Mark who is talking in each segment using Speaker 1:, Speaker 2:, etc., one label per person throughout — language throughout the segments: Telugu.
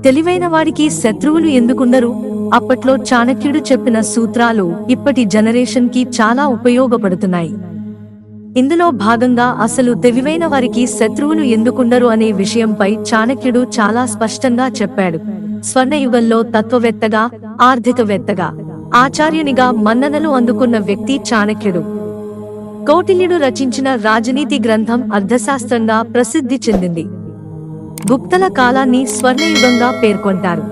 Speaker 1: తెలివైన వాడికి శత్రువులు ఎందుకుండరు? అప్పట్లో చాణక్యుడు చెప్పిన సూత్రాలు ఇప్పటి జనరేషన్ కి చాలా ఉపయోగపడుతున్నాయి. ఇందులో భాగంగా అసలు తెలివైన వారికి శత్రువులు ఎందుకుండరు అనే విషయంపై చాణక్యుడు చాలా స్పష్టంగా చెప్పాడు. స్వర్ణయుగంలో తత్వవేత్తగా, ఆర్థికవేత్తగా, ఆచార్యునిగా మన్ననలు అందుకున్న వ్యక్తి చాణక్యుడు. కౌటిల్యుడు రచించిన రాజనీతి గ్రంథం అర్థశాస్త్రంగా ప్రసిద్ధి చెందింది. గుప్తల కాలాన్ని స్వర్ణయుగంగా పేర్కొంటారు.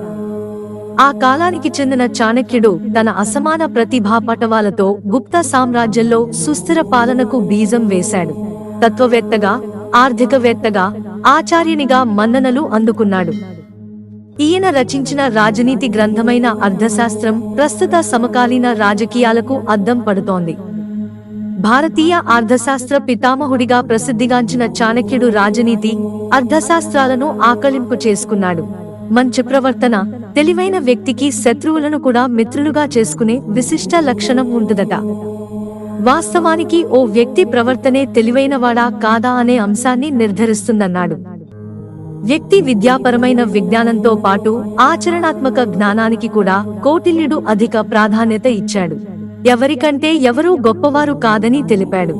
Speaker 1: ఆ కాలానికి చెందిన చాణక్యుడు తన అసమాన ప్రతిభా పటవాలతో గుప్త సామ్రాజ్యంలో సుస్థిర పాలనకు బీజం వేశాడు. తత్వవేత్తగా, ఆర్థికవేత్తగా, ఆచార్యునిగా మన్ననలు అందుకున్నాడు. ఈయన రచించిన రాజనీతి గ్రంథమైన అర్థశాస్త్రం ప్రస్తుత సమకాలీన రాజకీయాలకు అద్దం పడుతోంది. భారతీయ అర్థశాస్త్ర పితామహుడిగా ప్రసిద్ధిగాంచిన చాణక్యుడు రాజనీతి, అర్థశాస్త్రాలను ఆకళింపు చేసుకున్నాడు. మంచి ప్రవర్తన, తెలివైన వ్యక్తికి శత్రువులను కూడా మిత్రులుగా చేసుకునే విశిష్ట లక్షణం ఉంటుందట. వాస్తవానికి ఓ వ్యక్తి ప్రవర్తనే తెలివైనవాడా కాదా అనే అంశాన్ని నిర్ధారిస్తుందన్నాడు. వ్యక్తి విద్యాపరమైన విజ్ఞానంతో పాటు ఆచరణాత్మక జ్ఞానానికి కూడా కౌటిల్యుడు అధిక ప్రాధాన్యత ఇచ్చాడు. ఎవరికంటే ఎవరూ గొప్పవారు కాదని తెలిపాడు.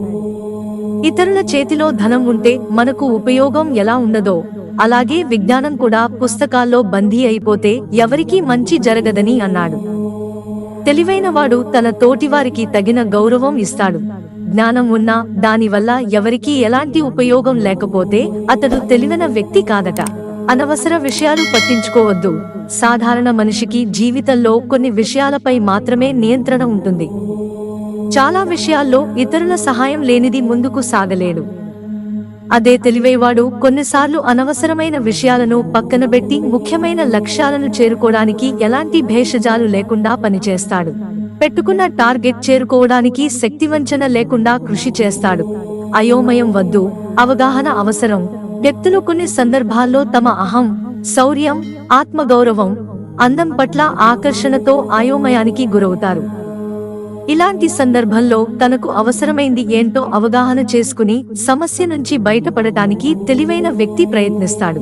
Speaker 1: ఇతరుల చేతిలో ధనం ఉంటే మనకు ఉపయోగం ఎలా ఉండదో అలాగే విజ్ఞానం కూడా పుస్తకాల్లో బందీ అయిపోతే ఎవరికీ మంచి జరగదని అన్నాడు. తెలివైనవాడు తన తోటివారికి తగిన గౌరవం ఇస్తాడు. జ్ఞానం ఉన్నా దానివల్ల ఎవరికీ ఎలాంటి ఉపయోగం లేకపోతే అతడు తెలివైన వ్యక్తి కాదట. అనవసర విషయాలు పట్టించుకోవద్దు. సాధారణ మనిషికి జీవితంలో కొన్ని విషయాలపై మాత్రమే నియంత్రణ ఉంటుంది. చాలా విషయాల్లో ఇతరుల సహాయం లేనిది ముందుకు సాగలేడు. అదే తెలివైవాడు కొన్నిసార్లు అనవసరమైన విషయాలను పక్కనబెట్టి ముఖ్యమైన లక్ష్యాలను చేరుకోవడానికి ఎలాంటి భేషజాలు లేకుండా పనిచేస్తాడు. పెట్టుకున్న టార్గెట్ చేరుకోవడానికి శక్తివంచన లేకుండా కృషి చేస్తాడు. అయోమయం వద్దు, అవగాహన అవసరం. వ్యక్తులు కొన్ని సందర్భాల్లో తమ అహం, శౌర్యం, ఆత్మగౌరవం, అందం పట్ల ఆకర్షణతో అయోమయానికి గురవుతారు. ఇలాంటి సందర్భంలో తనకు అవసరమైంది ఏంటో అవగాహన చేసుకుని సమస్య నుంచి బయటపడటానికి తెలివైన వ్యక్తి ప్రయత్నిస్తాడు.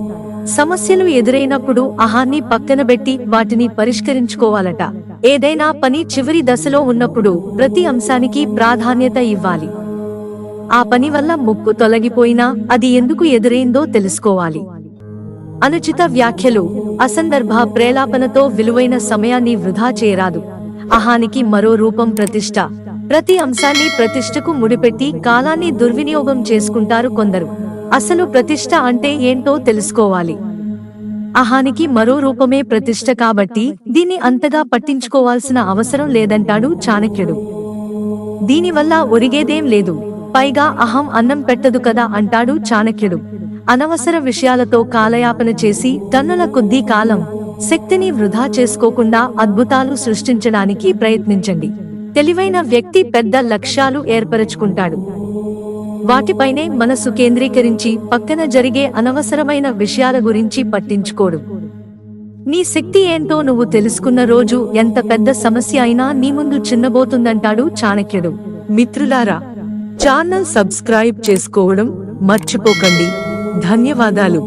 Speaker 1: సమస్యలు ఎదురైనప్పుడు అహాన్ని పక్కనబెట్టి వాటిని పరిష్కరించుకోవాలట. ఏదైనా పని చివరి దశలో ఉన్నప్పుడు ప్రతి అంశానికి ప్రాధాన్యత ఇవ్వాలి. ఆ పని వల్ల ముప్పు తొలగిపోయినా అది ఎందుకు ఎదురైందో తెలుసుకోవాలి. అనుచిత వ్యాఖ్యలు, అసందర్భ ప్రేలాపనతో విలువైన సమయాన్ని వృధా చేయరాదు. అహానికి మరో రూపం ప్రతిష్ట. ప్రతి అంశాన్ని ప్రతిష్టకు ముడిపెట్టి కాలాన్ని దుర్వినియోగం చేసుకుంటారు కొందరు. అసలు ప్రతిష్ట అంటే ఏంటో తెలుసుకోవాలి. అహానికి మరో రూపమే ప్రతిష్ట కాబట్టి దీన్ని అంతగా పట్టించుకోవాల్సిన అవసరం లేదంటాడు చాణక్యుడు. దీనివల్ల ఒరిగేదేం లేదు, పైగా అహం అన్నం పెట్టదు కదా అంటాడు చాణక్యుడు. అనవసర విషయాలతో కాలయాపన చేసి టన్నుల కొద్దీ కాలం, శక్తిని వృధా చేసుకోకుండా అద్భుతాలు సృష్టించడానికి ప్రయత్నించండి. తెలివైన వ్యక్తి పెద్ద లక్ష్యాలు ఏర్పరచుకుంటాడు. వాటిపైనే మనసు కేంద్రీకరించి పక్కన జరిగే అనవసరమైన విషయాల గురించి పట్టించుకోడు. నీ శక్తి ఏంటో నువ్వు తెలుసుకున్న రోజు ఎంత పెద్ద సమస్య అయినా నీ ముందు చిన్నబోతుందంటాడు చాణక్యుడు. మిత్రులారా, ఛానల్ సబ్స్క్రైబ్ చేసుకోవడం మర్చిపోకండి. ధన్యవాదాలు.